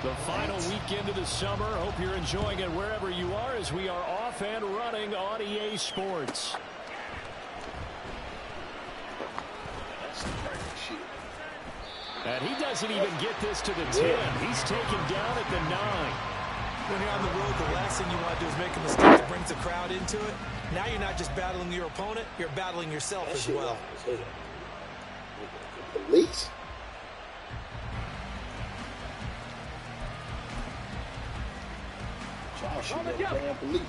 The final weekend of the summer. Hope you're enjoying it wherever you are as we are off and running on EA Sports. And he doesn't even get this to the 10. He's taken down at the 9. When you're on the road, the last thing you want to do is make a mistake that brings the crowd into it. Now you're not just battling your opponent, you're battling yourself as well. Police. Y'all shoot that damn police.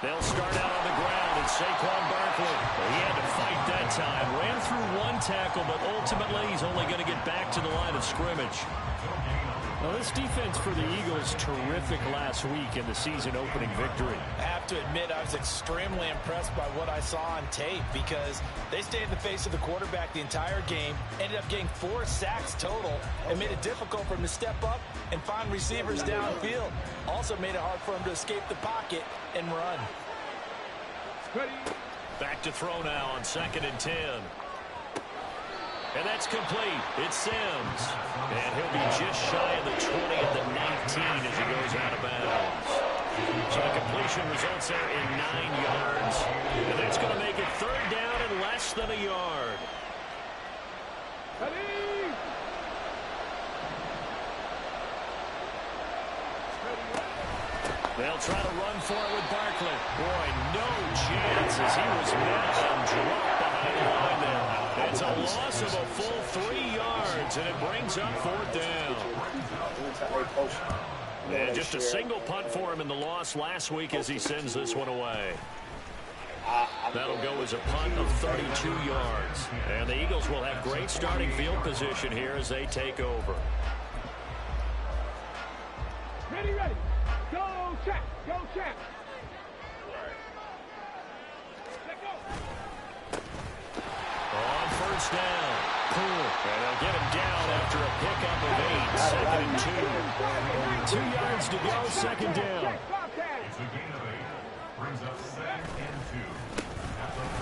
They'll start out on the ground, and Saquon Barkley, he had to fight that time. Ran through one tackle, but ultimately he's only going to get back to the line of scrimmage. Well, this defense for the Eagles, terrific last week in the season-opening victory. I have to admit, I was extremely impressed by what I saw on tape because they stayed in the face of the quarterback the entire game, ended up getting 4 sacks total, and made it difficult for him to step up and find receivers downfield. Also made it hard for him to escape the pocket and run. Back to throw now on 2nd and 10. And that's complete. It's Sims. And he'll be just shy of the 20 at the 19 as he goes out of bounds. So the completion results there in 9 yards. And that's going to make it 3rd down and less than a yard. They'll try to run for it with Barkley. Boy, no chance as he was met and dropped behind the line there. It's a loss of a full 3 yards, and it brings up 4th down. And just a single punt for him in the loss last week as he sends this one away. That'll go as a punt of 32 yards. And the Eagles will have great starting field position here as they take over. Ready. Go, check. Go, check. On 1st down. Cool. And they'll get him down after a pickup of 8. 2nd and 2. 2 yards to go. 2nd down.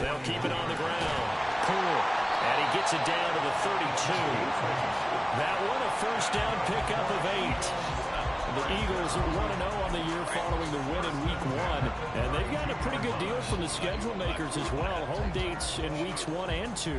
They'll keep it on the ground. Cool. And he gets it down to the 32. That one a 1st down pickup of 8. The Eagles 1-0 on the year following the win in Week 1. And they've gotten a pretty good deal from the schedule makers as well. Home dates in Weeks 1 and 2.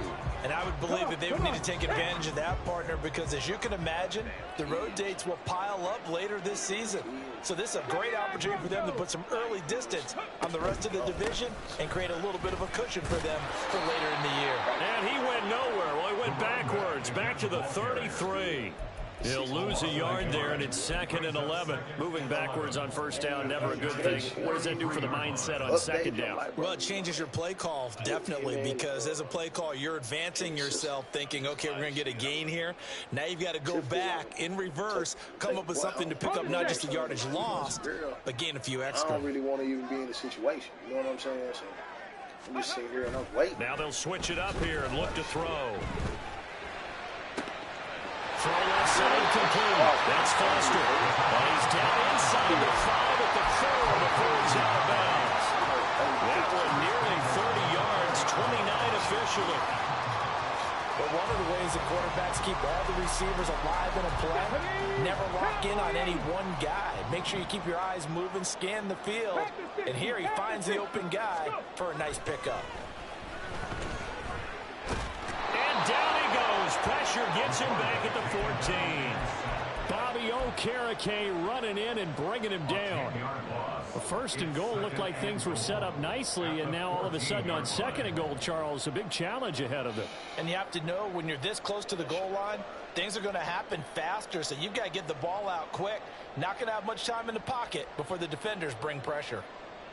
And I would believe that they would need to take advantage of that, partner, because as you can imagine, the road dates will pile up later this season. So this is a great opportunity for them to put some early distance on the rest of the division and create a little bit of a cushion for them for later in the year. And he went nowhere. Well, he went backwards, back to the 33. He'll lose a yard there, and it's 2nd and 11. Moving backwards on 1st down, never a good thing. What does that do for the mindset on 2nd down? Well, it changes your play call, definitely, because as a play call, you're advancing yourself thinking, okay, we're going to get a gain here. Now you've got to go back in reverse, come up with something to pick up not just the yardage lost, but gain a few extra. I don't really want to even be in the situation. You know what I'm saying? So I'm just sitting here and I'm waiting. Now they'll switch it up here and look to throw. Throw left side complete. That's Foster. And he's down inside the 5 at the 4 before he's out of bounds. That one nearly 30 yards, 29 officially. But one of the ways the quarterbacks keep all the receivers alive in a play, never lock in on any one guy. Make sure you keep your eyes moving, scan the field. And here he finds the open guy for a nice pickup. And down he goes. Pressure gets him back at the 14. Bobby Okereke running in and bringing him down. The 1st and goal looked like things were set up nicely, and now all of a sudden on 2nd and goal, Charles, a big challenge ahead of it. And you have to know when you're this close to the goal line, things are going to happen faster, so you've got to get the ball out quick. Not going to have much time in the pocket before the defenders bring pressure.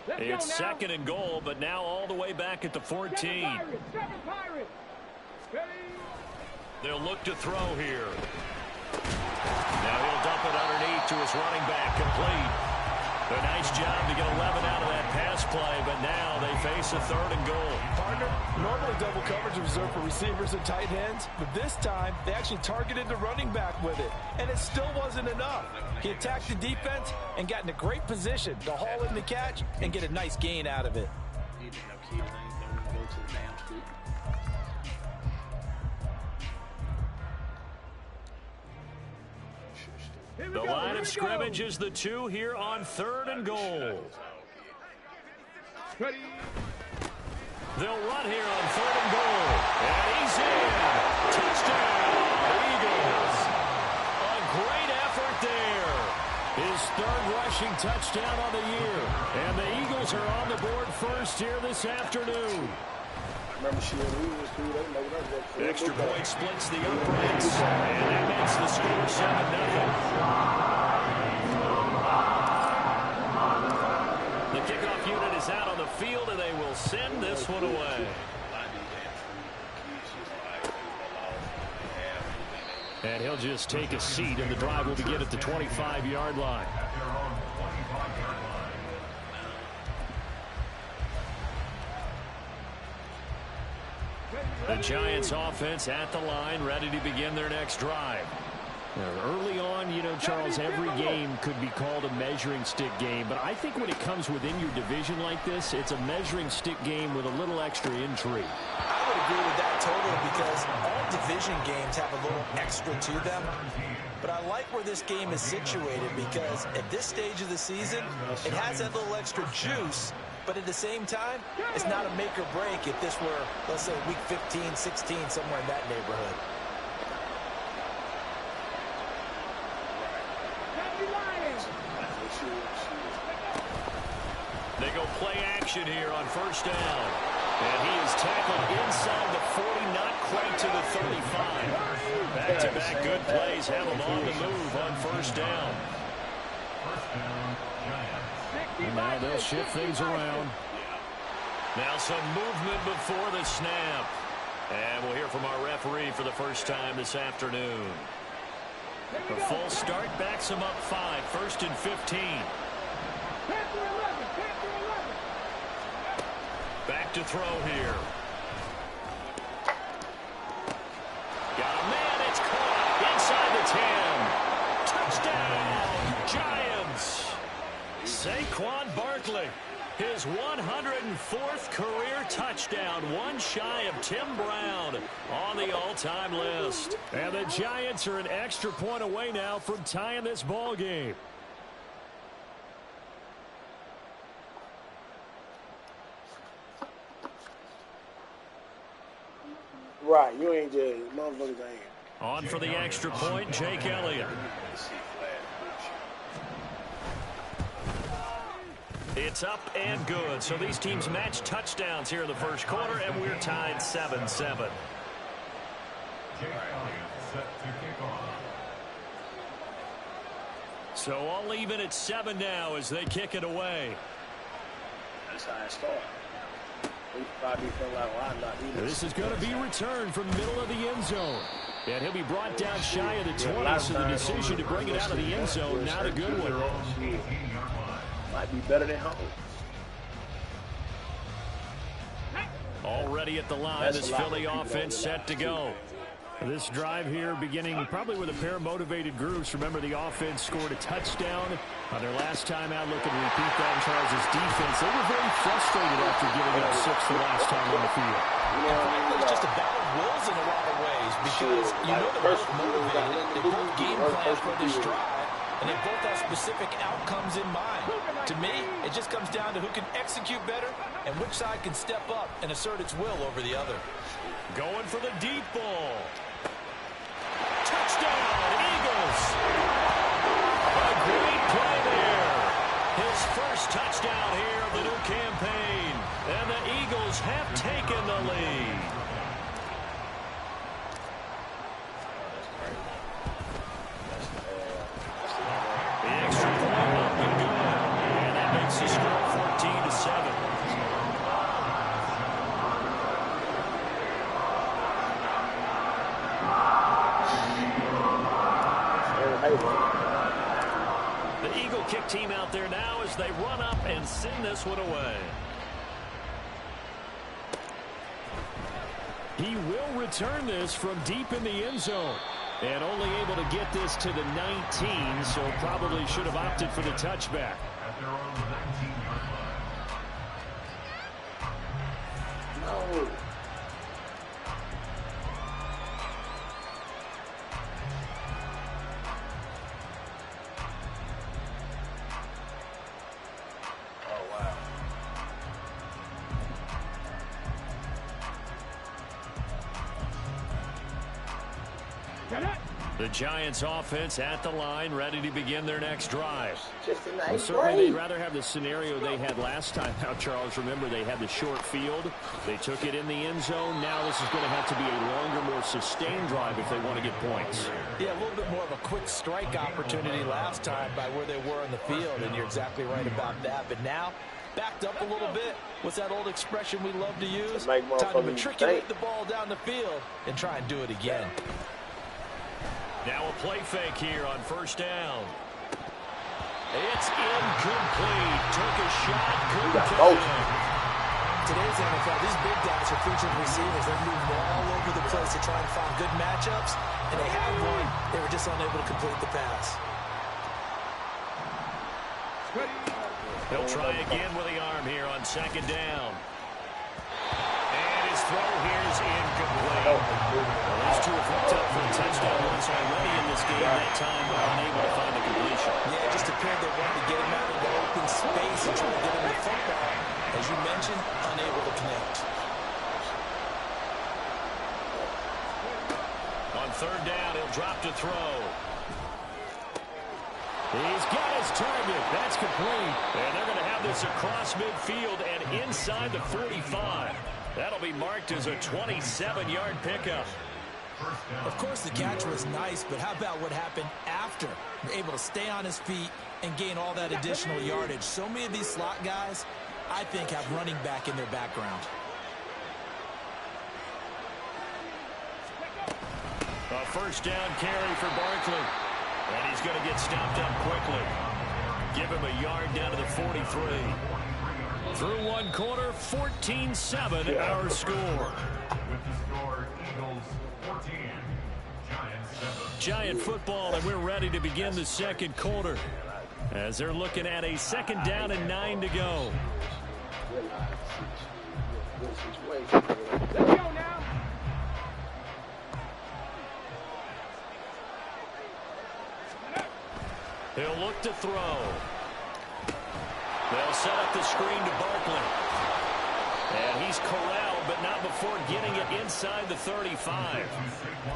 It's 2nd and goal, but now all the way back at the 14. They'll look to throw here. Now he'll dump it underneath to his running back, complete. A nice job to get 11 out of that pass play, but now they face a 3rd and goal. Partner, normally double coverage is reserved for receivers and tight ends, but this time they actually targeted the running back with it, and it still wasn't enough. He attacked the defense and got in a great position to haul in the catch and get a nice gain out of it. The line of scrimmage is the 2 here on 3rd and goal. Ready. They'll run here on 3rd and goal. And he's in. Touchdown, Eagles. A great effort there. His 3rd rushing touchdown on the year. And the Eagles are on the board first here this afternoon. Remember, we was through that. Extra point splits the uprights. And that makes the score 7-0. The kickoff unit is out on the field, and they will send this one away. And he'll just take a seat, and the drive will begin at the 25-yard line. The Giants offense at the line, ready to begin their next drive. Now, early on, you know, Charles, every game could be called a measuring stick game, but I think when it comes within your division like this, it's a measuring stick game with a little extra intrigue. I would agree with that totally, because all division games have a little extra to them. But I like where this game is situated, because at this stage of the season, it has that little extra juice. But at the same time, it's not a make or break if this were, let's say, week 15, 16, somewhere in that neighborhood. They go play action here on 1st down. And he is tackled inside the 40, not quite to the 35. Back-to-back good plays have him on the move on 1st down. And now they'll shift things around. Now some movement before the snap. And we'll hear from our referee for the first time this afternoon. The full start backs him up 5, 1st and 15. Back to throw here. Got a man, it's caught inside the 10. Touchdown, Giants. Saquon Barkley, his 104th career touchdown, one shy of Tim Brown on the all-time list. And the Giants are an extra point away now from tying this ball game. Right, you ain't just motherfuckers ain't. On for the extra point, Jake Elliott. It's up and good. So these teams match touchdowns here in the first quarter, and we're tied 7-7. So all even at 7 now as they kick it away. That's how it started. This is going to be returned from middle of the end zone. And he'll be brought down shy of the 20, so the decision to bring it out of the end zone, not a good one. Might be better than home. Already at the line, this Philly offense set to go. This drive here beginning probably with a pair of motivated groups. Remember, the offense scored a touchdown on their last time out. Looking to repeat that in Charles' defense. They were very frustrated after giving up 6 the last time on the field. It's just a battle of wills in a lot of ways, because you know they're both motivated. They both game plan for this drive, and they both have specific outcomes in mind. To me, it just comes down to who can execute better and which side can step up and assert its will over the other. Going for the deep ball. Touchdown, Eagles. A great play there. His first touchdown here of the new campaign. And the Eagles have taken the lead. The extra point up and good. And that makes the score 14-7. The Eagle kick team out there now as they run up and send this one away. He will return this from deep in the end zone. And only able to get this to the 19, so probably should have opted for the touchback. No. The Giants offense at the line, ready to begin their next drive. Just a Well, nice certainly play. they'd rather have the scenario they had last time out, Charles. Remember, they had the short field. They took it in the end zone. Now this is going to have to be a longer, more sustained drive if they want to get points. Yeah, a little bit more of a quick strike opportunity last time by where they were in the field, and you're exactly right about that. But now, backed up a little bit. What's that old expression we love to use? Make Time to motherfuckers matriculate think. the ball down the field and try and do it again. Now a play fake here on first down. It's incomplete. Took a shot, couldn't connect. Today's NFL, these big guys are featured receivers. They're moving all over the place to try and find good matchups, and they had one. They were just unable to complete the pass. He'll try again with the arm here on second down. And his throw here is incomplete. Well, these two have hooked up for a touchdown once already in this game. That time, but unable to find the completion. Yeah, it just appeared they wanted to get him out into open space and try to get him the football. As you mentioned, unable to connect. On third down, he'll drop to throw. He's got his target. That's complete. And they're going to have this across midfield and inside the 45. That'll be marked as a 27-yard pickup. Of course, the catch was nice, but how about what happened after? Able to stay on his feet and gain all that additional yardage. So many of these slot guys, I think, have running back in their background. A first down carry for Barkley. And he's going to get stopped up quickly. Give him a yard down to the 43. Through one quarter, 14-7 our score. With the score, Eagles 14, Giants 7. Giant football, and we're ready to begin the second quarter. As they're looking at a second down and 9 to go. Let's go now. He'll look to throw. They'll set up the screen to Barkley. And he's corralled, but not before getting it inside the 35.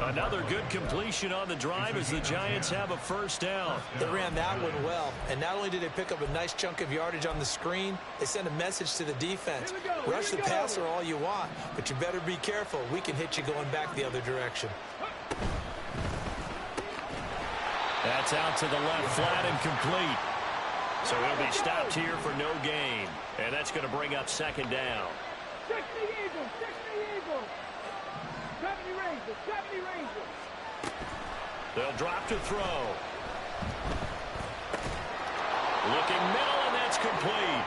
Another good completion on the drive as the Giants have a first down. They ran that one well, and not only did they pick up a nice chunk of yardage on the screen, they sent a message to the defense. Rush the passer all you want, but you better be careful. We can hit you going back the other direction. That's out to the left, flat and complete. So he'll be stopped here for no gain. And that's going to bring up second down. 60 Eagles, 60 Eagles. 70 Rangers, 70 Rangers. They'll drop to throw. Looking middle, and that's complete.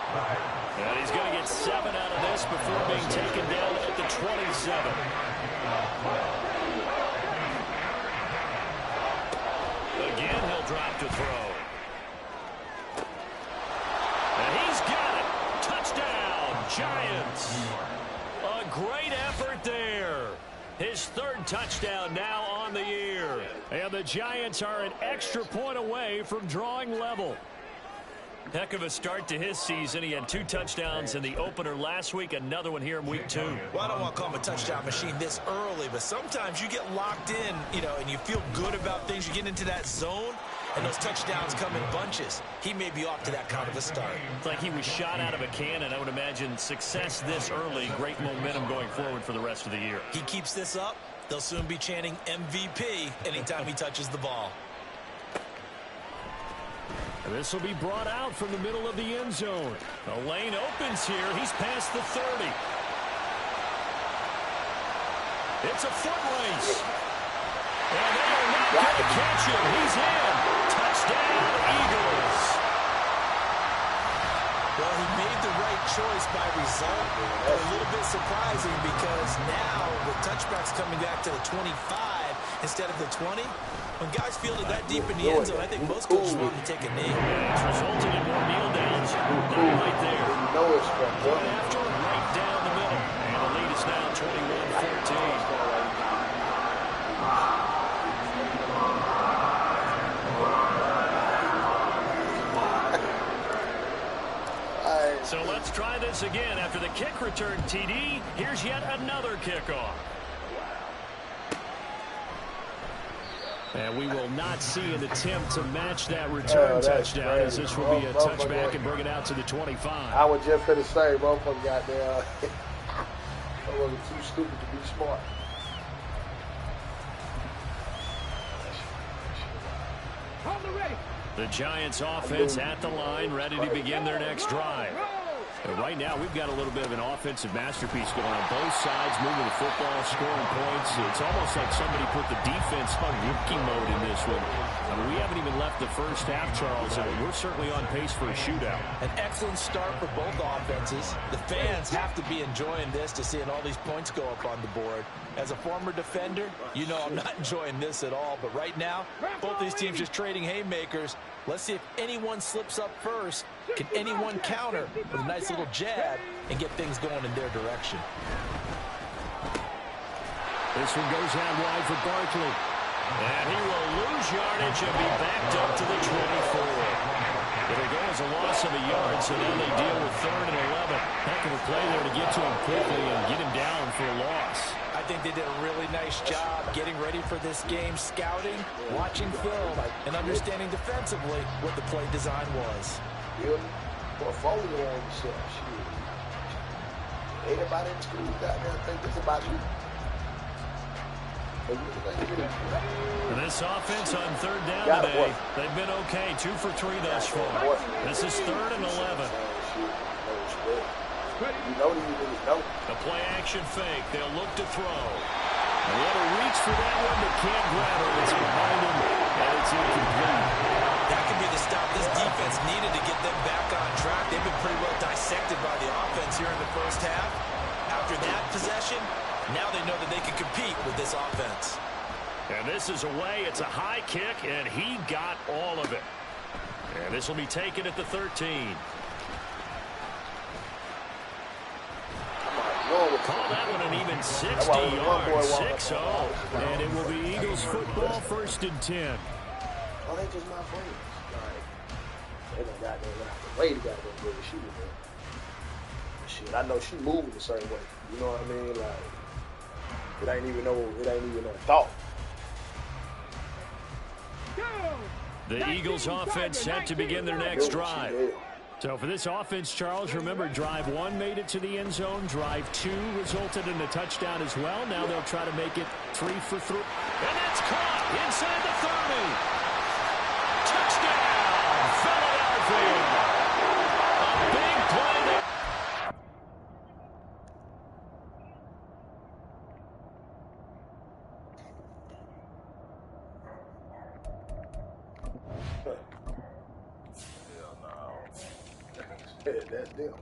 And he's going to get 7 out of this before being taken down at the 27. Again, he'll drop to throw. And he's got it. Touchdown, Giants. A great effort there. His third touchdown now on the year. And the Giants are an extra point away from drawing level. Heck of a start to his season. He had 2 touchdowns in the opener last week, another one here in week 2. Well, I don't want to call him a touchdown machine this early, but sometimes you get locked in, and you feel good about things. You get into that zone, and those touchdowns come in bunches. He may be off to that kind of a start. It's like he was shot out of a cannon. I would imagine success this early, great momentum going forward for the rest of the year. He keeps this up, they'll soon be chanting MVP anytime he touches the ball. And this will be brought out from the middle of the end zone. The lane opens here. He's past the 30. It's a foot race. And they are not going to catch him. He's in. Touchdown, Eagles. Well, he made the right choice by result, but a little bit surprising because now with touchbacks coming back to the 25 instead of the 20, when guys feel it that deep in the end zone, I think most coaches want to take a knee. It's resulted in more kneel downs. Right there. Right after, right down the middle. And the lead is now 21-14. So let's try this again. After the kick return TD, here's yet another kickoff. And we will not see an attempt to match that return touchdown, as this will be a touchback and bring it out to the 25. I was just going to say, motherfucker got there. I wasn't too stupid to be smart. The Giants offense at the line, ready to begin their next drive. And right now, we've got a little bit of an offensive masterpiece going on both sides, moving the football, scoring points. It's almost like somebody put the defense on rookie mode in this one. I mean, we haven't even left the first half, Charles, and we're certainly on pace for a shootout. An excellent start for both offenses. The fans have to be enjoying this to seeing all these points go up on the board. As a former defender, you know I'm not enjoying this at all. But right now, both these teams just trading haymakers. Let's see if anyone slips up first. Can anyone counter with a nice little jab and get things going in their direction? This one goes out wide for Barkley. And he will lose yardage and be backed up to the 24. It'll go as a loss of a yard, so now they deal with 3rd and 11. Heck of a play there to get to him quickly and get him down for a loss. I think they did a really nice job getting ready for this game, scouting, watching film, and understanding defensively what the play design was. Portfolio on yourself, shit. Anybody in school got there think it's about you. And this offense on 3rd down today, they've been okay, 2 for 3 thus far. This is 3rd and 11. You know you really know. The play action fake. They'll look to throw. A little reach for that one, but can't grab it. It's behind him, and it's incomplete. That could be the stop this defense needed to get them back on track. They've been pretty well dissected by the offense here in the first half. After that possession, now they know that they can compete with this offense. And this is away. It's a high kick, and he got all of it. And this will be taken at the 13. Call that one an even 60 yards, 6-0. And it will be Eagles football, 1st and 10. Oh, they just my friends. Like, they done got there way to got them good shooting, man. Shit, I know she moving a certain way. You know what I mean? Like, it ain't even no thought. The Eagles offense set to begin their next drive. So for this offense, Charles, remember, drive 1 made it to the end zone. Drive 2 resulted in a touchdown as well. Now they'll try to make it 3 for 3. And that's caught inside the 30. Touchdown, Philadelphia. A big play there. That's them.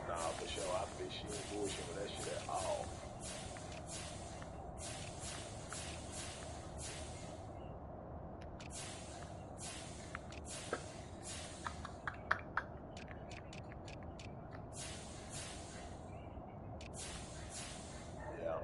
Nah, for sure. I think she ain't bullshit with that shit at all. Yeah.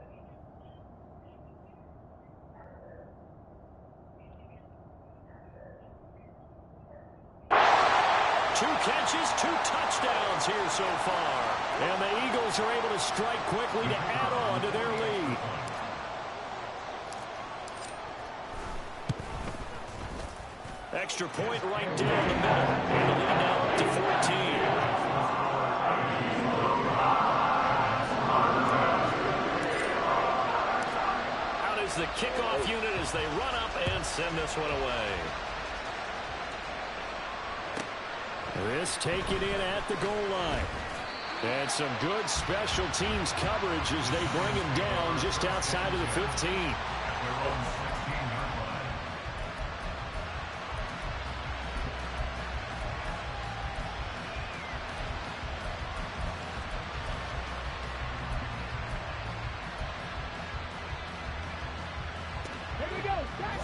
2 catches, 2 touchdowns here so far. And the Eagles are able to strike quickly to add on to their lead. Extra point right down the middle. And the lead now up to 14. Out is the kickoff unit as they run up and send this one away. This taken in at the goal line. And some good special teams coverage as they bring him down just outside of the 15.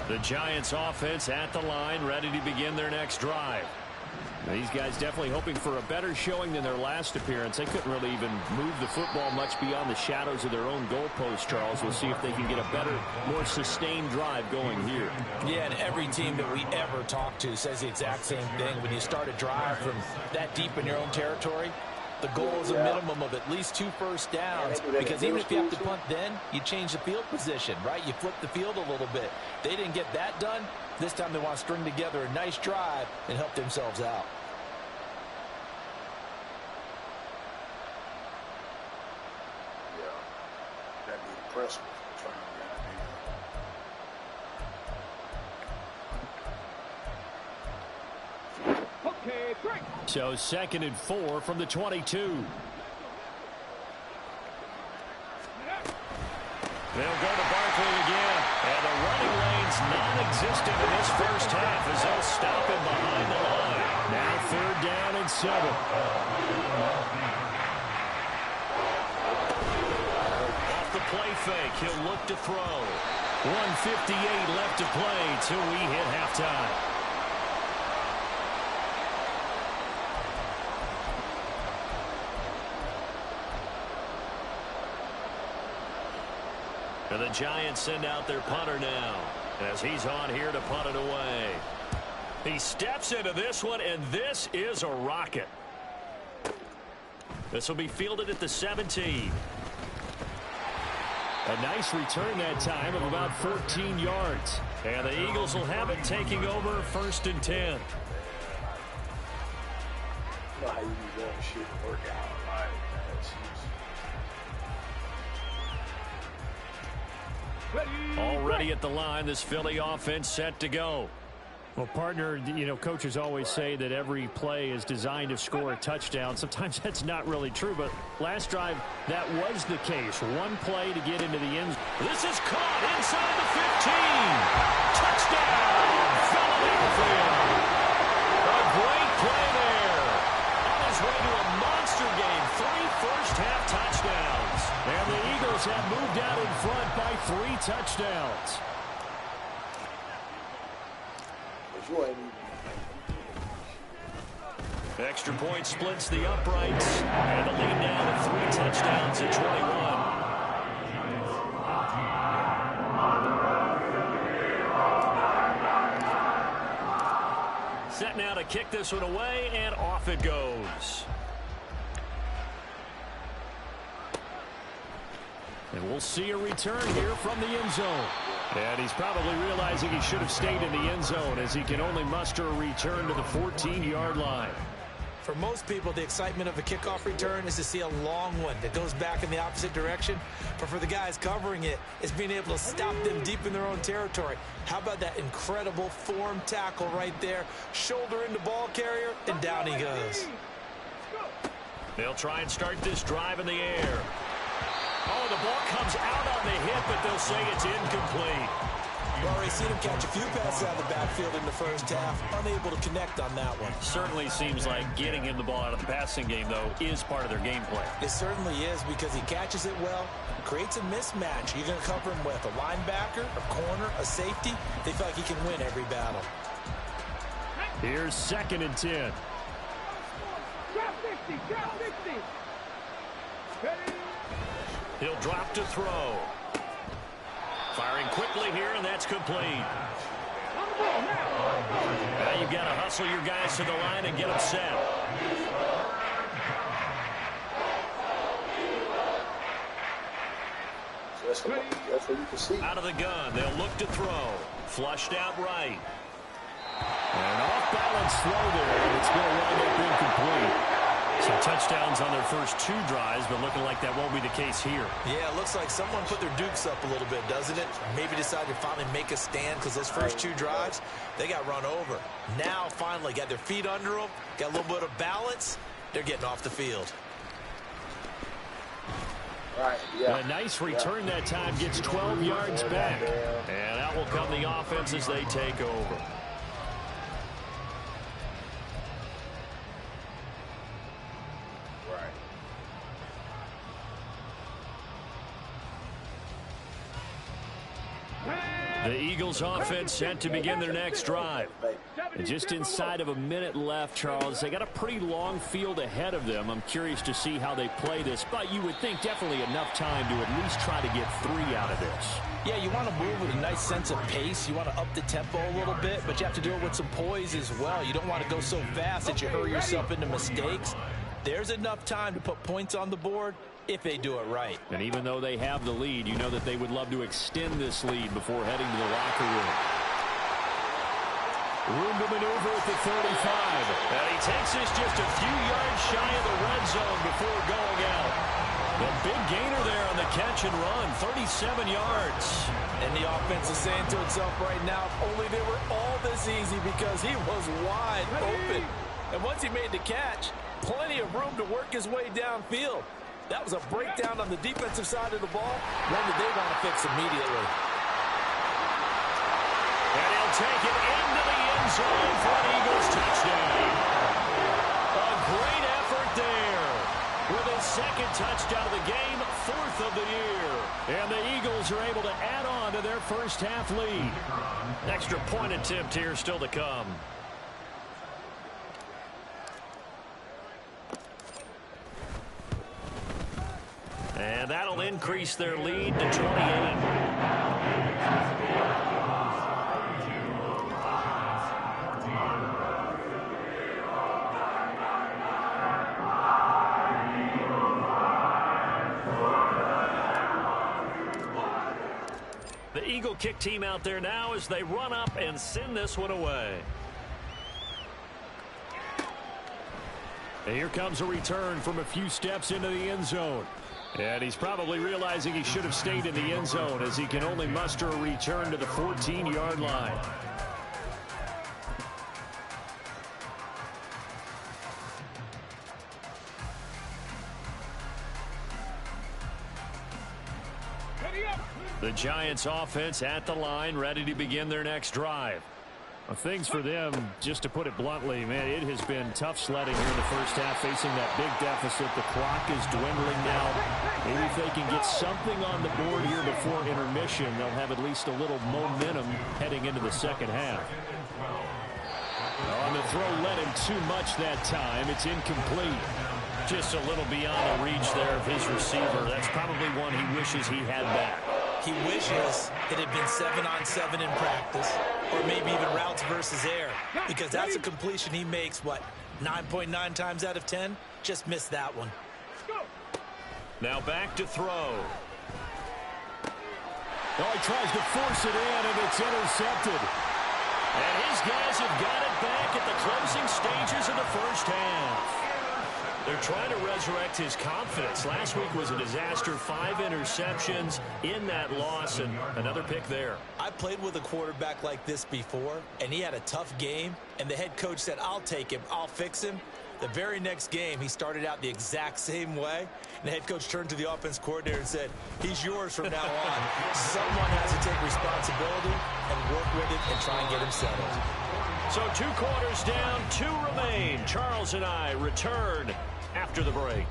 The Giants offense at the line, ready to begin their next drive. Now, these guys definitely hoping for a better showing than their last appearance. They couldn't really even move the football much beyond the shadows of their own goalpost, Charles. We'll see if they can get a better, more sustained drive going here. Yeah, and every team that we ever talk to says the exact same thing. When you start a drive from that deep in your own territory, The goal is a minimum of at least 2 first downs, because even if you have to punt then, you change the field position, right? You flip the field a little bit. They didn't get that done. This time they want to string together a nice drive and help themselves out. Yeah, that'd be impressive. Okay, break. So 2nd and 4 from the 22. They'll go to Barkley again. And the running lane's non-existent in this first half as they'll stop him behind the line. Now 3rd down and 7. Off the play fake, he'll look to throw. 1:58 left to play till we hit halftime. And the Giants send out their punter now as he's on here to punt it away. He steps into this one, and this is a rocket. This will be fielded at the 17. A nice return that time of about 14 yards. And the Eagles will have it taking over 1st and 10. You know how you do that shit to work out. Already at the line, this Philly offense set to go. Well, partner, you know, coaches always say that every play is designed to score a touchdown. Sometimes that's not really true, but last drive, that was the case. One play to get into the end. This is caught inside the 15. Touchdown, Philadelphia. A great play there. On his way to a monster game, 3 first-half touchdowns. And the Eagles have moved out in front by 3 touchdowns. Extra point splits the uprights. And the lead now to 3 touchdowns at 21. Set now to kick this one away, and off it goes. And we'll see a return here from the end zone. And he's probably realizing he should have stayed in the end zone as he can only muster a return to the 14-yard line. For most people, the excitement of a kickoff return is to see a long one that goes back in the opposite direction. But for the guys covering it, it's being able to stop them deep in their own territory. How about that incredible form tackle right there? Shoulder into ball carrier, and down he goes. They'll try and start this drive in the air. Oh, the ball comes out on the hit, but they'll say it's incomplete. We've already seen him catch a few passes out of the backfield in the first half, unable to connect on that one. Certainly seems like getting him the ball out of the passing game, though, is part of their game plan. It certainly is, because he catches it well, creates a mismatch. You're going to cover him with a linebacker, a corner, a safety. They feel like he can win every battle. Here's 2nd and 10. Drop 60, drop 60. Ready? He'll drop to throw. Firing quickly here, and that's complete. On the ball now. Now you've got to hustle your guys to the line and get them set. So that's what you can see. Out of the gun, they'll look to throw. Flushed out right. An off-balance throw there, and it's going to wind up incomplete. Some touchdowns on their first 2 drives, but looking like that won't be the case here. Yeah, it looks like someone put their dukes up a little bit, doesn't it? Maybe decided to finally make a stand, because those first 2 drives, they got run over. Now, finally, got their feet under them, got a little bit of balance. They're getting off the field. Right, yeah. A nice return that time, gets 12 yards back. And out will come the offense as they take over. The Eagles offense set to begin their next drive. And just inside of a minute left, Charles. They got a pretty long field ahead of them. I'm curious to see how they play this, but you would think definitely enough time to at least try to get 3 out of this. Yeah, you want to move with a nice sense of pace. You want to up the tempo a little bit, but you have to do it with some poise as well. You don't want to go so fast that you hurry yourself into mistakes. There's enough time to put points on the board if they do it right. And even though they have the lead, you know that they would love to extend this lead before heading to the locker room. Room to maneuver at the 35. And he takes this just a few yards shy of the red zone before going out. The big gainer there on the catch and run, 37 yards. And the offense is saying to itself right now, if only they were all this easy, because he was wide open. And once he made the catch, plenty of room to work his way downfield. That was a breakdown on the defensive side of the ball, one that they want to fix immediately. And he'll take it into the end zone for an Eagles touchdown. A great effort there with his second touchdown of the game, 4th of the year. And the Eagles are able to add on to their first half lead. Extra point attempt here still to come. And that'll increase their lead to 28. The Eagle kick team out there now as they run up and send this one away. And here comes a return from a few steps into the end zone. And he's probably realizing he should have stayed in the end zone as he can only muster a return to the 14-yard line. The Giants offense at the line, ready to begin their next drive. Well, things for them, just to put it bluntly, man, it has been tough sledding here in the first half, facing that big deficit. The clock is dwindling now. Maybe if they can get something on the board here before intermission, they'll have at least a little momentum heading into the second half. On the throw, led him too much that time. It's incomplete. Just a little beyond the reach there of his receiver. That's probably one he wishes he had back. He wishes it had been 7-on-7 in practice, or maybe even routes versus air, because that's a completion he makes, what, 9.9 times out of 10? Just missed that one. Now back to throw. Oh, he tries to force it in, and it's intercepted. And his guys have got it back at the closing stages of the first half. They're trying to resurrect his confidence. Last week was a disaster. 5 interceptions in that loss, and another pick there. I played with a quarterback like this before, and he had a tough game, and the head coach said, I'll take him, I'll fix him. The very next game, he started out the exact same way, and the head coach turned to the offense coordinator and said, he's yours from now on. Someone has to take responsibility and work with it and try and get him settled. So 2 quarters down, 2 remain. Charles and I return after the break.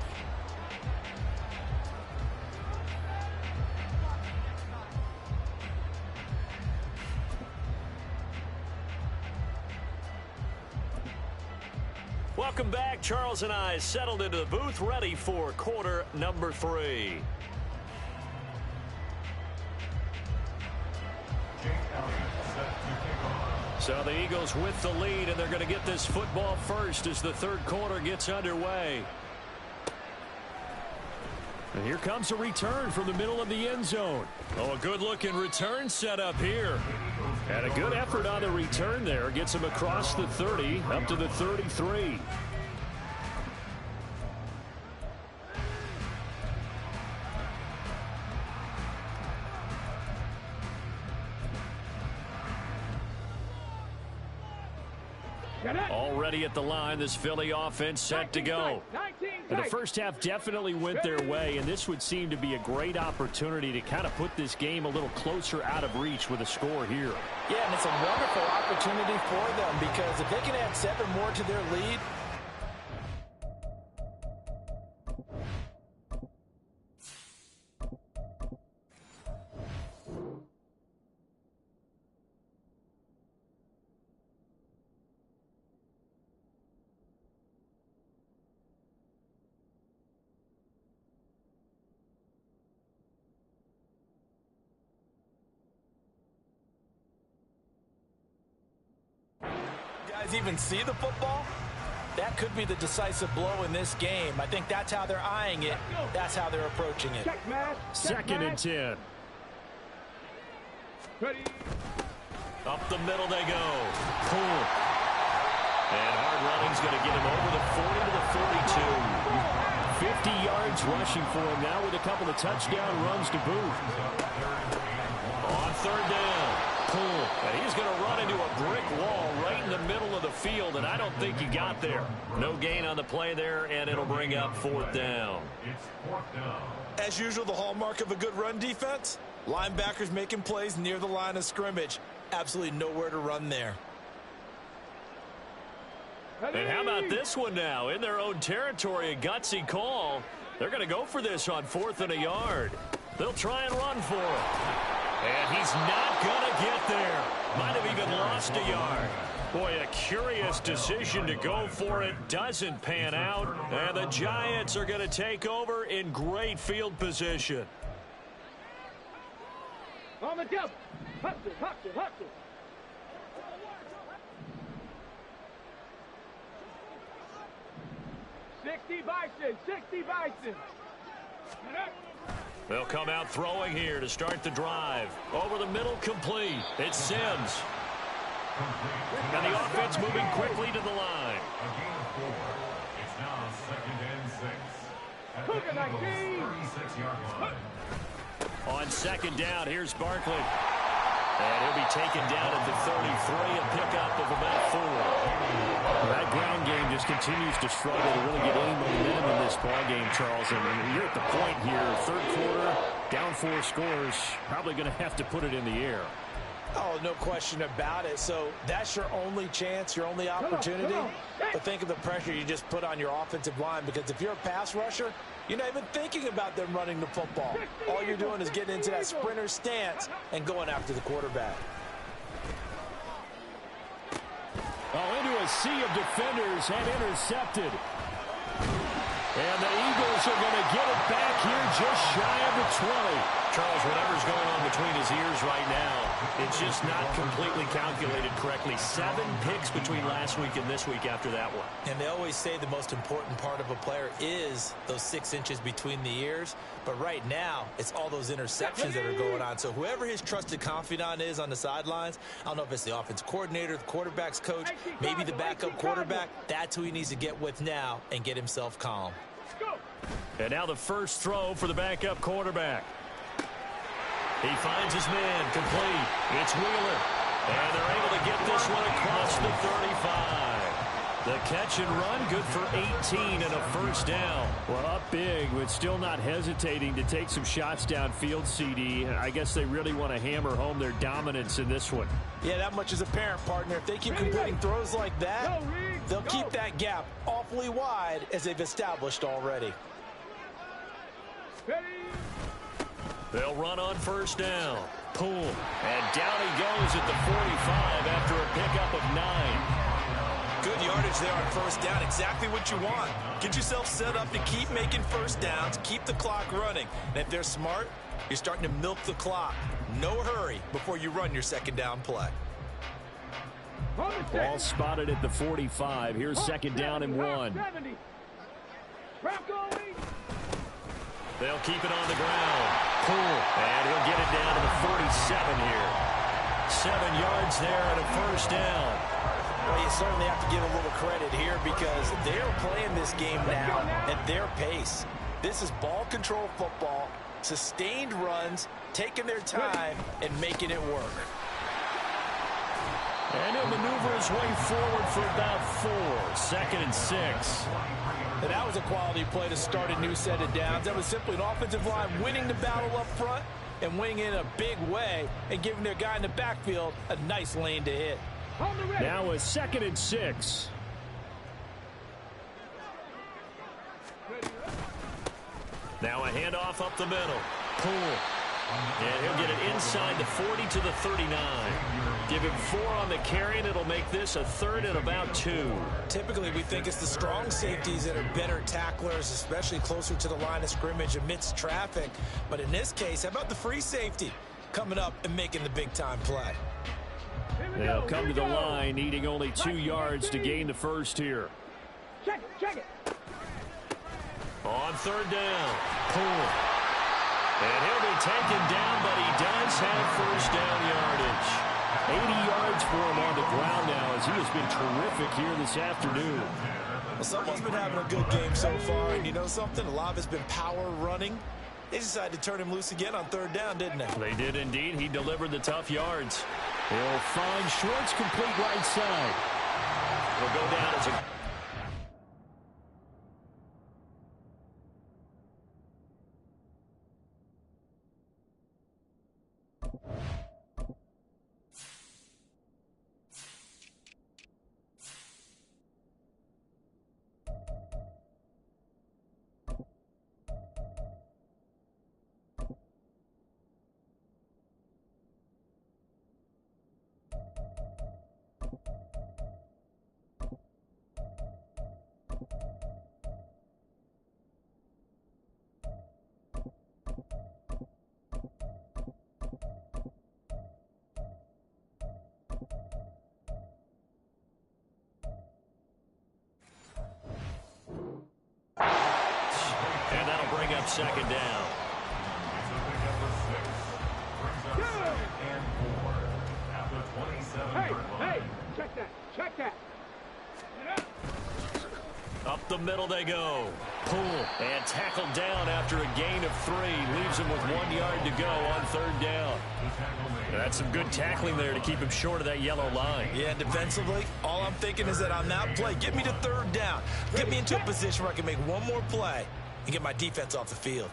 Welcome back. Charles and I settled into the booth, ready for quarter number 3. So the Eagles with the lead, and they're going to get this football first as the third quarter gets underway. And here comes a return from the middle of the end zone. Oh, a good-looking return set up here. And a good effort on the return there. Gets him across the 30, up to the 33. Already at the line, this Philly offense set to go. And the first half definitely went their way, and this would seem to be a great opportunity to kind of put this game a little closer out of reach with a score here. Yeah, and it's a wonderful opportunity for them, because if they can add 7 more to their lead, even see the football? that could be the decisive blow in this game. I think that's how they're eyeing it. That's how they're approaching it. Check, man. Second and 10. Ready. Up the middle they go. Cool. And hard running's going to get him over the 40 to the 42. 50 yards rushing for him now with a couple of touchdown runs to boot. On third down. Cool. And he's going to run into a brick wall right in the middle of the field, and I don't think he got there. No gain on the play there, and it'll bring up fourth down. It's fourth down. As usual, the hallmark of a good run defense, linebackers making plays near the line of scrimmage. Absolutely nowhere to run there. And how about this one now? In their own territory, a gutsy call. They're going to go for this on 4th and a yard. They'll try and run for it. And he's not going to get there. Might have even lost a yard. Boy, a curious decision to go for it. Doesn't pan out. And the Giants are going to take over in great field position. On the double. Hustle, hustle, hustle. $60 Bison. They'll come out throwing here to start the drive. Over the middle, complete. It's Sims. And the offense moving quickly to the line. A gain of 4. It's now 2nd and 6. At the Cougar 19. 36-yard line. On second down, here's Barkley. And he'll be taken down at the 33, a pickup of about 4. That ground game just continues to struggle to really get any momentum in this ball game, Charles. And you're at the point here, third quarter, down 4 scores, probably going to have to put it in the air. Oh, no question about it. So that's your only chance, your only opportunity. But think of the pressure you just put on your offensive line, because if you're a pass rusher, you're not even thinking about them running the football. All you're doing is getting into that sprinter stance and going after the quarterback. Oh, into a sea of defenders and intercepted. And the Eagles are going to get it back here just shy of the 20. Charles, whatever's going on between his ears right now, it's just not completely calculated correctly. 7 picks between last week and this week after that one. And they always say the most important part of a player is those 6 inches between the ears. But right now, it's all those interceptions that are going on. So whoever his trusted confidant is on the sidelines, I don't know if it's the offense coordinator, the quarterback's coach, maybe the backup quarterback, that's who he needs to get with now and get himself calm. And now the first throw for the backup quarterback. He finds his man, complete. It's Wheeler. And they're able to get this one across the 35. The catch and run, good for 18 and a first down. Well, up big, but still not hesitating to take some shots downfield, CD. I guess they really want to hammer home their dominance in this one. Yeah, that much is apparent, partner. If they keep completing throws like that, they'll keep that gap awfully wide as they've established already. They'll run on first down. Poole. And down he goes at the 45 after a pickup of 9. Good yardage there on first down. Exactly what you want. Get yourself set up to keep making first downs, keep the clock running. And if they're smart, you're starting to milk the clock. No hurry before you run your second down play. Ball spotted at the 45. Here's second down and 1. They'll keep it on the ground. Poole. And he'll get it down to the 47 here. 7 yards there and a first down. Well, you certainly have to give a little credit here because they're playing this game now at their pace. This is ball control football, sustained runs, taking their time, and making it work. And he'll maneuver his way forward for about 4. 2nd and 6. And that was a quality play to start a new set of downs. That was simply an offensive line winning the battle up front and winning in a big way and giving their guy in the backfield a nice lane to hit. Now a 2nd and 6. Now a handoff up the middle. Poole. And he'll get it inside the 40 to the 39. Give him 4 on the carry, and it'll make this a 3rd and about 2. Typically, we think it's the strong safeties that are better tacklers, especially closer to the line of scrimmage amidst traffic. But in this case, how about the free safety coming up and making the big-time play? They'll come to the line, needing only 2 yards to gain the first here. Check it. On third down, Poole. And he'll be taken down, but he does have first down yardage. 80 yards for him on the ground now as he has been terrific here this afternoon. Well, someone's been having a good game so far, and you know something? A lot of it's been power running. They decided to turn him loose again on third down, didn't they? They did indeed. He delivered the tough yards. He'll find Schwartz complete right side. Will go down as a... And that'll bring up second down. Hey, check that. Up the middle they go. Poole and tackled down after a gain of 3. Leaves him with 1 yard to go on third down. That's some good tackling there to keep him short of that yellow line. Yeah, defensively, all I'm thinking is that on that play, get me to third down. Get me into a position where I can make one more play and get my defense off the field.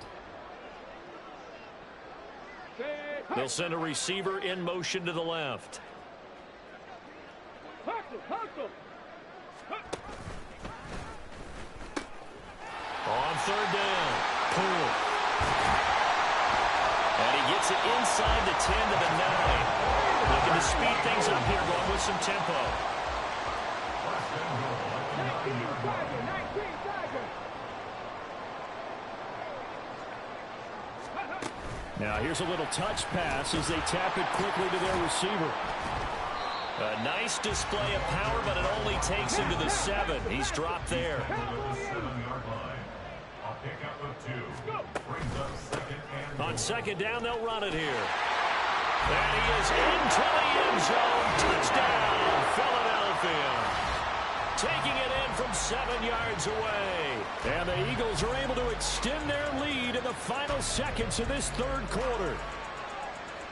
They'll send a receiver in motion to the left. Hustle. On third down, Poole. And he gets it inside the 10 to the 9. Looking to speed things up here, going with some tempo. 19 Tiger. Now here's a little touch pass as they tap it quickly to their receiver. A nice display of power, but it only takes him to the 7. He's dropped there. The 7-yard line. A pickup of 2. Brings up second and On second down, they'll run it here. And he is into the end zone. Touchdown, Philadelphia. Taking it in from 7 yards away. And the Eagles are able to extend their lead in the final seconds of this third quarter.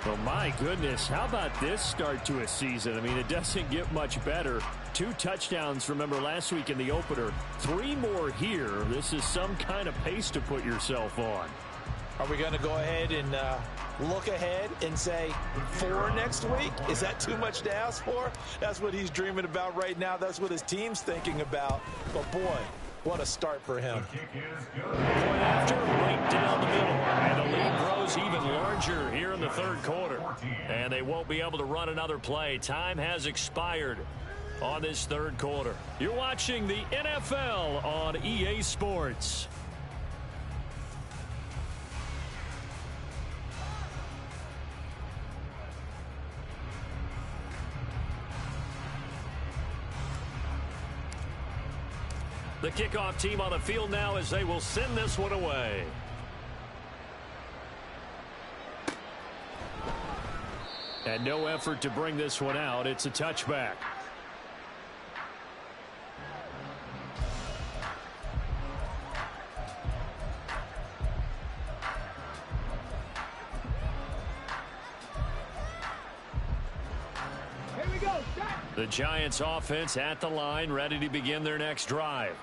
Well, my goodness, how about this start to a season? I mean, it doesn't get much better. 2 touchdowns, remember, last week in the opener. 3 more here. This is some kind of pace to put yourself on. Are we going to go ahead and look ahead and say 4 next week? Is that too much to ask for? That's what he's dreaming about right now. That's what his team's thinking about. But, boy, what a start for him. the kick is good. Point after, right down the middle. And the lead grows even larger here in the third quarter. And they won't be able to run another play. Time has expired on this third quarter. You're watching the NFL on EA Sports. The kickoff team on the field now as they will send this one away. And no effort to bring this one out. It's a touchback. Here we go. Stop. The Giants offense at the line, ready to begin their next drive.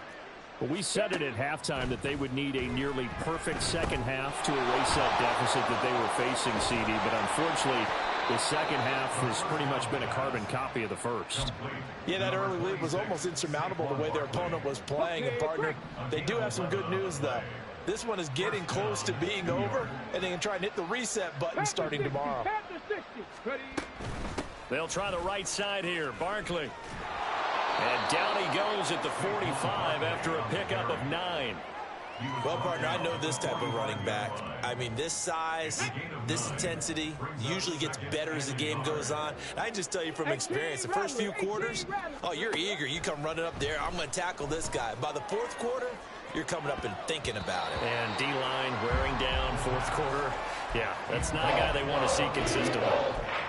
Well, we said it at halftime that they would need a nearly perfect second half to erase that deficit that they were facing, CD. But unfortunately, the second half has pretty much been a carbon copy of the first. Yeah, that early lead was almost insurmountable the way their opponent was playing. And, partner, they do have some good news, though. This one is getting close to being over, and they can try and hit the reset button starting tomorrow. They'll try the right side here. Barkley. And down he goes at the 45 after a pickup of 9. Well, partner, I know this type of running back. I mean, this size, this intensity usually gets better as the game goes on. I just tell you from experience, the first few quarters, oh, you're eager. You come running up there, I'm going to tackle this guy. By the fourth quarter, you're coming up and thinking about it. And D-line wearing down fourth quarter. Yeah, that's not a guy they want to see consistently.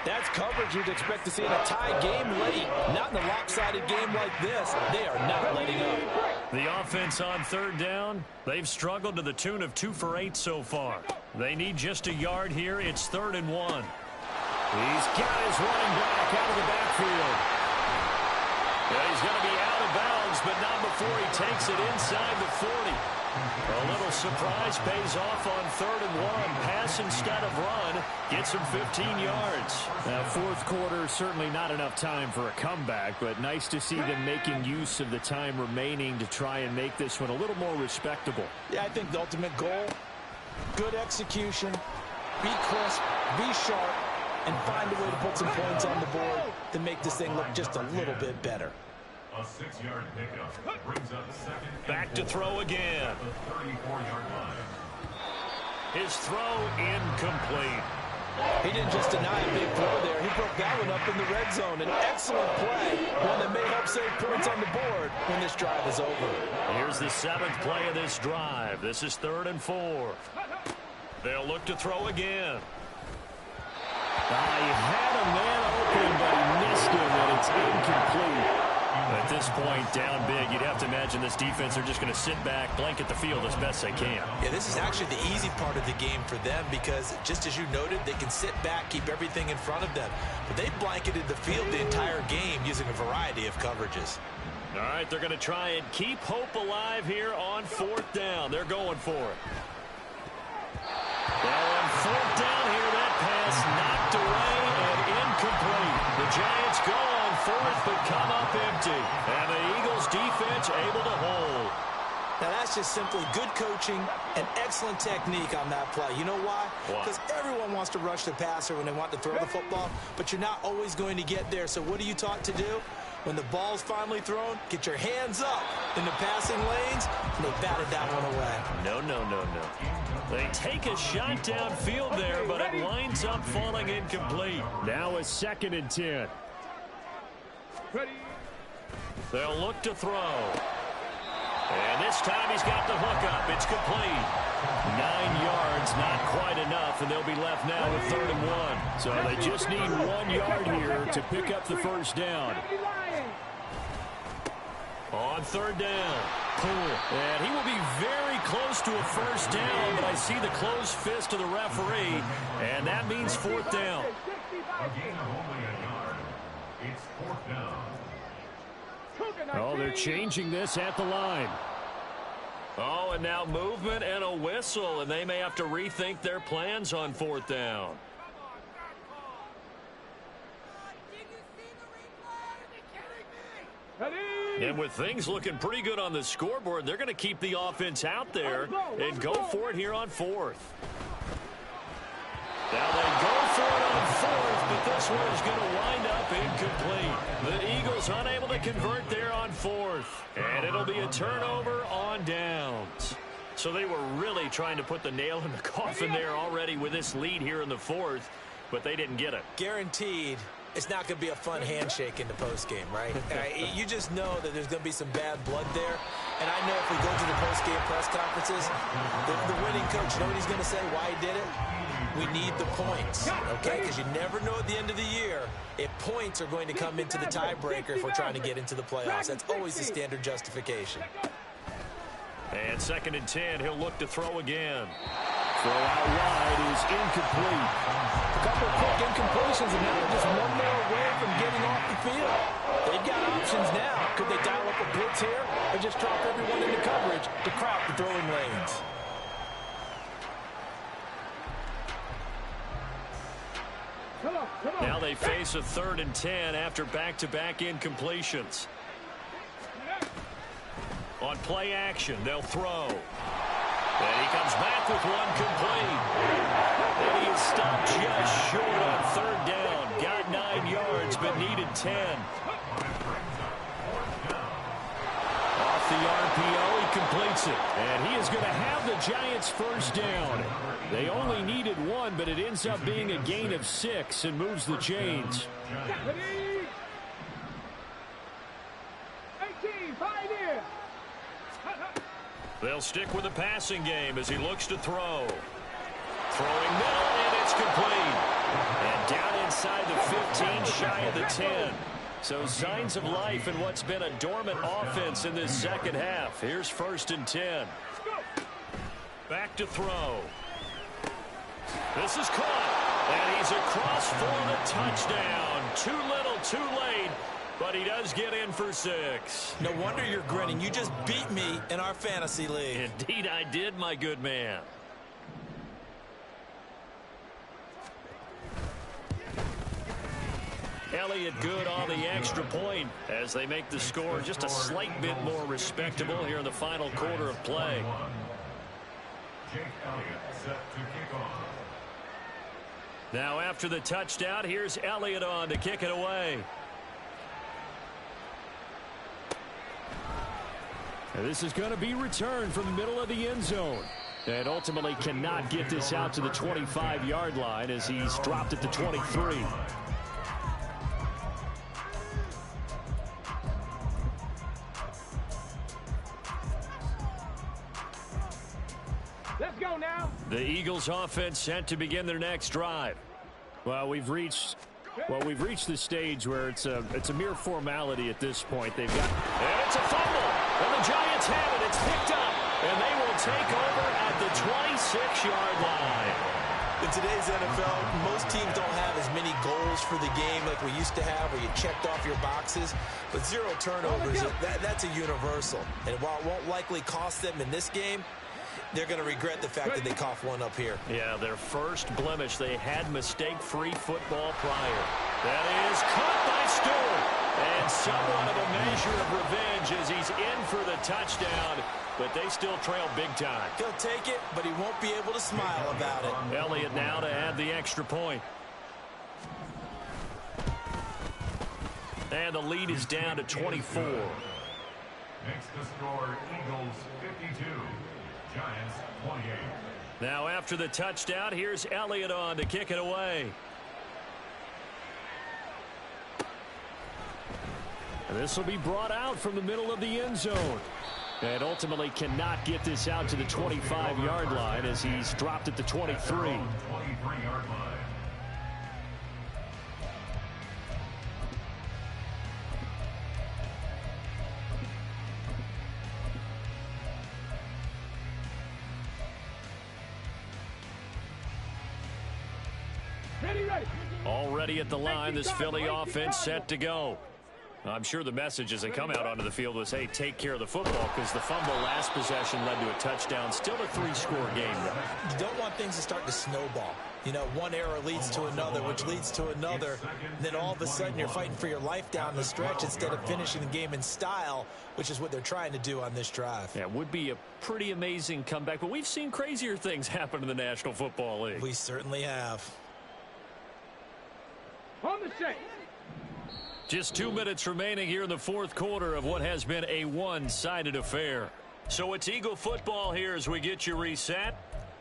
That's coverage you'd expect to see in a tie game late. Not in a lopsided game like this. They are not letting up. The offense on third down, they've struggled to the tune of 2 for 8 so far. They need just a yard here. It's 3rd and 1. He's got his running back out of the backfield. Yeah, he's going to be out of bounds, but not before he takes it inside the 40. A little surprise pays off on 3rd and 1. Pass instead of run. Gets him 15 yards. Now, fourth quarter, certainly not enough time for a comeback, but nice to see them making use of the time remaining to try and make this one a little more respectable. Yeah, I think the ultimate goal, good execution, be crisp, be sharp, and find a way to put some points on the board to make this thing look just a little bit better. A 6-yard pickup brings up 2nd. Back to throw again. At the 34-yard line. His throw incomplete. He didn't just deny a big throw there. He broke that one up in the red zone. An excellent play, one that may help save points on the board when this drive is over. Here's the 7th play of this drive. This is 3rd and 4. They'll look to throw again. He had a man open, but he missed him, and it's incomplete. At this point, down big, you'd have to imagine this defense are just going to sit back, blanket the field as best they can. Yeah, this is actually the easy part of the game for them because, just as you noted, they can sit back, keep everything in front of them. But they blanketed the field the entire game using a variety of coverages. All right, they're going to try and keep hope alive here on 4th down. They're going for it. Well, on 4th down here, that pass knocked away and incomplete. The Giants go on 4th, but come up empty. And the Eagles defense able to hold. Now, that's just simply good coaching and excellent technique on that play. You know why? Because everyone wants to rush the passer when they want to throw the football, but you're not always going to get there. So what are you taught to do? When the ball's finally thrown, get your hands up in the passing lanes, and they batted that one away. No. They take a shot downfield there, but it winds up falling incomplete. Now a 2nd and 10. They'll look to throw. And this time he's got the hook up. It's complete. 9 yards, not quite enough, and they'll be left now with 3rd and 1. So they just need 1 yard here to pick up the first down. On 3rd down, Poole. And he will be very close to a first down, but I see the closed fist of the referee, and that means 4th down. A gain of only a yard. It's 4th down. Oh, they're changing this at the line. Oh, and now movement and a whistle, and they may have to rethink their plans on 4th down. And with things looking pretty good on the scoreboard, they're going to keep the offense out there and go for it here on 4th. Now they go for it on 4th, but this one is going to wind up incomplete. The Eagles unable to convert there on 4th. And it'll be a turnover on downs. So they were really trying to put the nail in the coffin there already with this lead here in the 4th, but they didn't get it. Guaranteed. It's not going to be a fun handshake in the postgame, right? You just know that there's going to be some bad blood there. And I know if we go to the postgame press conferences, the winning coach, you know what he's going to say, why he did it? We need the points, okay? Because you never know at the end of the year if points are going to come into the tiebreaker if we're trying to get into the playoffs. That's always the standard justification. And 2nd and 10, he'll look to throw again. Throw out wide is incomplete. A couple of quick incompletions, and now they're just one more away from getting off the field. They've got options now. Could they dial up a blitz here or just drop everyone into coverage to crowd the throwing lanes? Now they face a 3rd and 10 after back-to-back incompletions. On play action, they'll throw. And he comes back with one complete. And he is stopped just short on 3rd down. Got 9 yards, but needed 10. Off the RPO, he completes it. And he is going to have the Giants first down. They only needed one, but it ends up being a gain of 6 and moves the chains. 18, pioneer. They'll stick with the passing game as he looks to throw. Throwing middle, and it's complete. And down inside the 15, shy of the 10. So signs of life in what's been a dormant offense in this second half. Here's 1st and 10. Back to throw. This is caught. And he's across for the touchdown. Too little, too late. But he does get in for 6. No wonder you're grinning. You just beat me in our fantasy league. Indeed I did, my good man. Elliott good on the extra point as they make the score just a slight bit more respectable here in the final quarter of play. Jake Elliott set to kick off. Now after the touchdown, here's Elliott on to kick it away. And this is going to be returned from the middle of the end zone. And ultimately cannot get this out to the 25-yard line as he's dropped at the 23. Let's go now. The Eagles offense set to begin their next drive. Well, we've reached the stage where it's a mere formality at this point. They've got, and it's a fumble, and the Giants have it. It's picked up, and they will take over at the 26-yard line. In today's NFL, most teams don't have as many goals for the game like we used to have, where you checked off your boxes. But 0 turnovers, that's a universal. And while it won't likely cost them in this game, they're going to regret the fact that they coughed one up here. Yeah, their first blemish. They had mistake-free football prior. That is caught by Stewart. And somewhat of a measure of revenge as he's in for the touchdown. But they still trail big time. He'll take it, but he won't be able to smile about it. Elliott now to add the extra point. And the lead is down to 24. Makes the score Eagles 52. Giants 28. Now after the touchdown, here's Elliott on to kick it away. and this will be brought out from the middle of the end zone. And ultimately cannot get this out to the 25-yard line as he's dropped at the 23. 23-yard line. Already at the line, this Philly offense set to go. I'm sure the message as they come out onto the field was, hey, take care of the football, because the fumble last possession led to a touchdown. Still a 3-score game. You don't want things to start to snowball. You know, one error leads to another, which leads to another. And then all of a sudden you're fighting for your life down the stretch instead of finishing the game in style, which is what they're trying to do on this drive. Yeah, it would be a pretty amazing comeback, but we've seen crazier things happen in the National Football League. We certainly have. On the shake. Just 2 minutes remaining here in the fourth quarter of what has been a one-sided affair. So it's Eagle football here as we get you reset.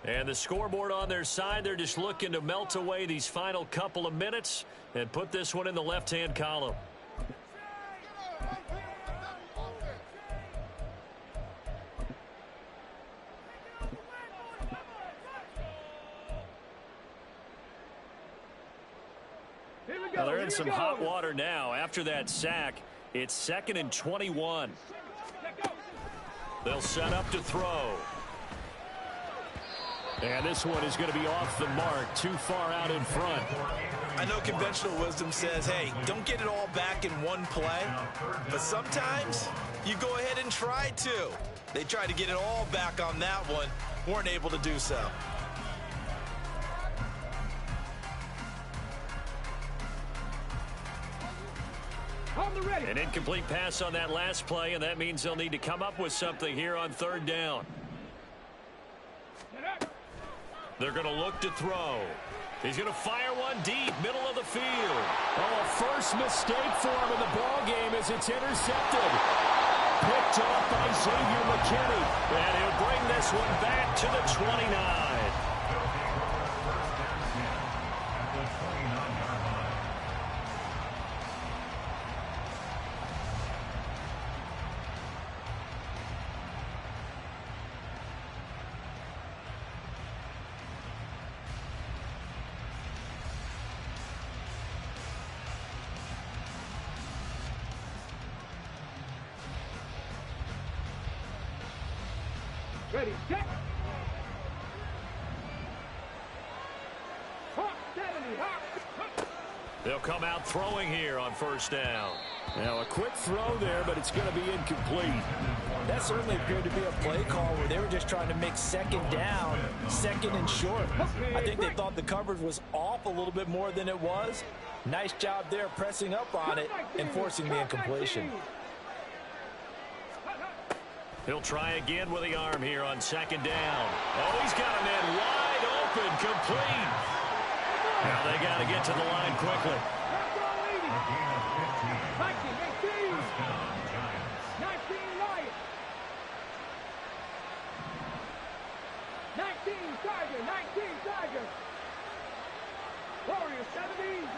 And the scoreboard on their side, they're just looking to melt away these final couple of minutes and put this one in the left-hand column. Now they're in some hot water now. After that sack, it's 2nd and 21. They'll set up to throw. And this one is going to be off the mark, too far out in front. I know conventional wisdom says, hey, don't get it all back in one play. But sometimes you go ahead and try to. They tried to get it all back on that one. Weren't able to do so. An incomplete pass on that last play, and that means they'll need to come up with something here on 3rd down. They're going to look to throw. He's going to fire one deep, middle of the field. Oh, a first mistake for him in the ball game as it's intercepted. Picked off by Xavier McKinney. And he'll bring this one back to the 29. Ready, set. Hawk 70, Hawk. They'll come out throwing here on first down. Now a quick throw there, but it's going to be incomplete. That certainly appeared to be a play call where they were just trying to make second down, second and short. I think they thought the coverage was off a little bit more than it was. Nice job there pressing up on it and forcing the incompletion. He'll try again with the arm here on second down. Oh, he's got a man wide open, complete. Now they got to get to the line quickly. 19 Tigers. Warriors 70.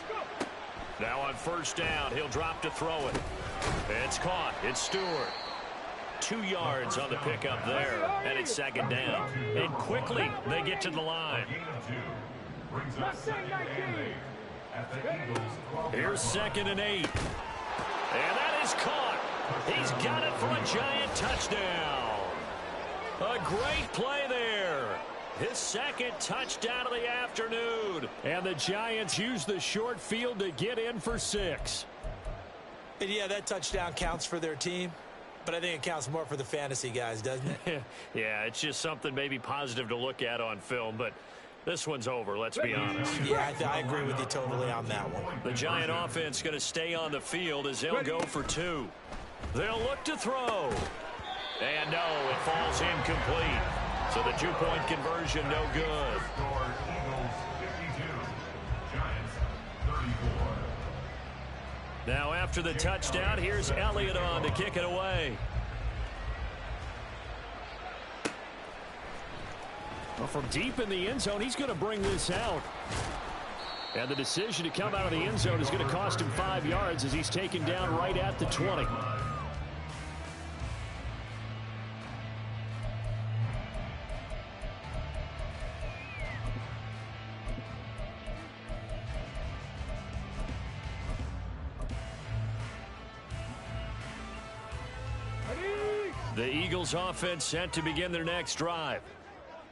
Go. Now on first down, he'll drop to throw it. It's caught. It's Stewart. 2 yards on the pickup there, and it's second down. And quickly, they get to the line. Here's 2nd and 8. And that is caught. He's got it for a giant touchdown. A great play there. His 2nd touchdown of the afternoon. And the Giants use the short field to get in for 6. And yeah, that touchdown counts for their team. But I think it counts more for the fantasy guys, doesn't it? Yeah, it's just something maybe positive to look at on film, but this one's over, let's be honest. Yeah, I agree with you totally on that one. The Giant offense going to stay on the field as they'll go for 2. They'll look to throw. And no, it falls incomplete. So the 2-point conversion, no good. Now after the touchdown, here's Elliott on to kick it away. Well, from deep in the end zone, he's going to bring this out. And the decision to come out of the end zone is going to cost him 5 yards as he's taken down right at the 20. The Eagles offense set to begin their next drive.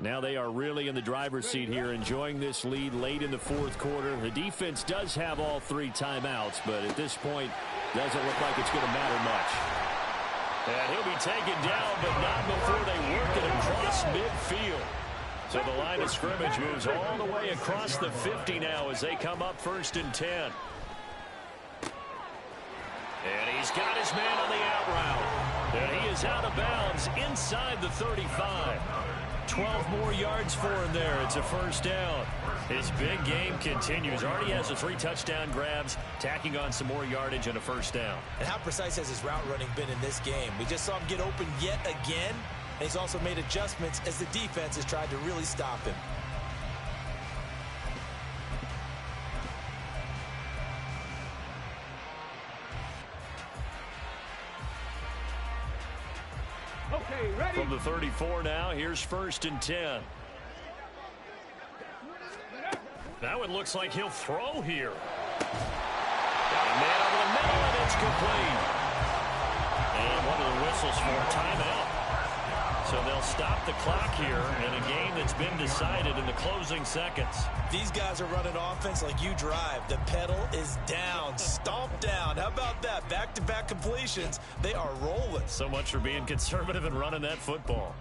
Now they are really in the driver's seat here, enjoying this lead late in the 4th quarter. The defense does have all 3 timeouts, but at this point, doesn't look like it's going to matter much. And he'll be taken down, but not before they work it across midfield. So the line of scrimmage moves all the way across the 50 now as they come up 1st and 10. And he's got his man on the out route. And he is out of bounds inside the 35. 12 more yards for him there. It's a first down. His big game continues. Already has the 3 touchdown grabs, tacking on some more yardage and a first down. And how precise has his route running been in this game? We just saw him get open yet again. And he's also made adjustments as the defense has tried to really stop him. Okay, ready. From the 34 now, here's 1st and 10. Now it looks like he'll throw here. Got a man over the middle, and it's complete. And one of the whistles for a timeout. So they'll stop the clock here in a game that's been decided in the closing seconds. These guys are running offense like you drive. The pedal is down, stomp down. How about that? Back-to-back completions. They are rolling. So much for being conservative and running that football.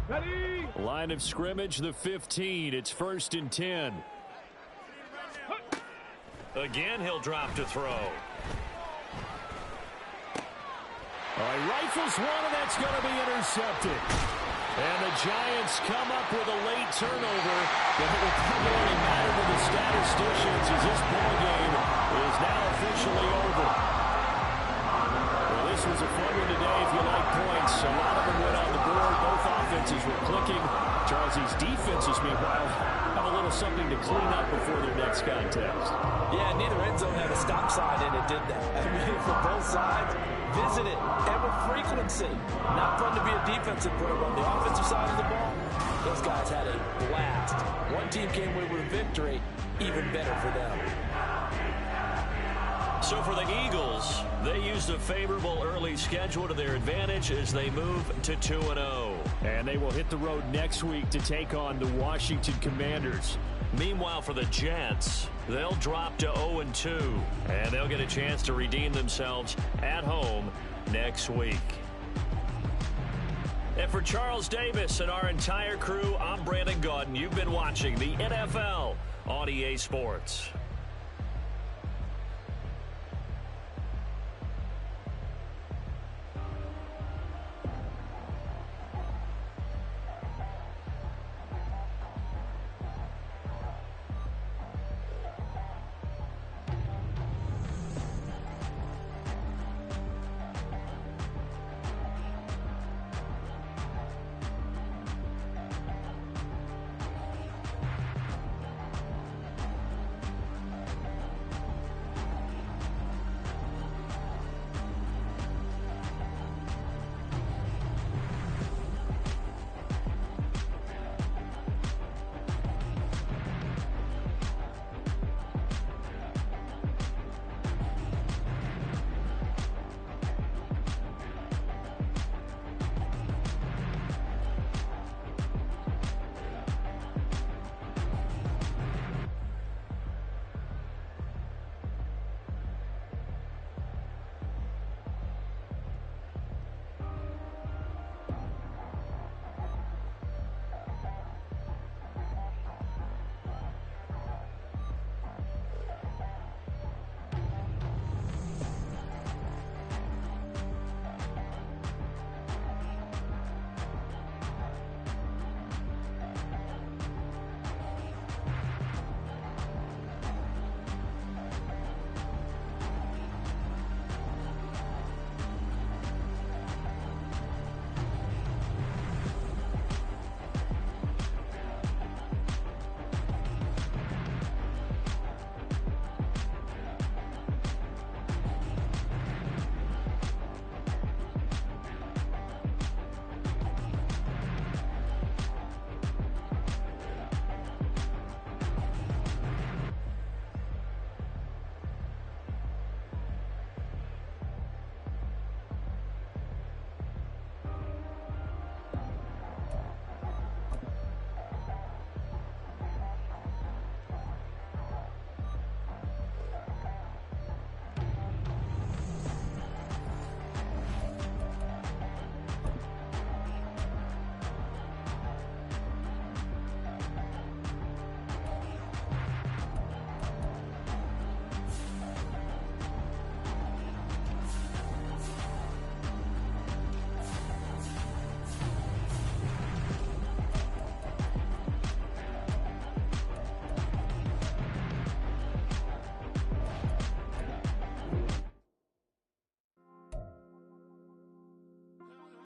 Ready. Line of scrimmage, the 15. It's 1st and 10. Again, he'll drop to throw. All right, rifles one, and that's going to be intercepted. And the Giants come up with a late turnover, but it will probably matter to the statisticians as this ball game is now officially over. Well, this was a fun one today if you like points. A lot of them went on the board. Both offenses were clicking. Charles, these defenses, meanwhile, have a little something to clean up before their next contest. Yeah, neither end zone had a stop sign, and it did that. I mean, for both sides, visit it, and with frequency. Not fun to be a defensive player, but on the offensive side of the ball, those guys had a blast. One team came away with a victory, even better for them. So for the Eagles, they used a favorable early schedule to their advantage as they move to 2-0. And they will hit the road next week to take on the Washington Commanders. Meanwhile, for the Jets, they'll drop to 0-2, and they'll get a chance to redeem themselves at home next week. And for Charles Davis and our entire crew, I'm Brandon Gaudin. You've been watching the NFL on EA Sports.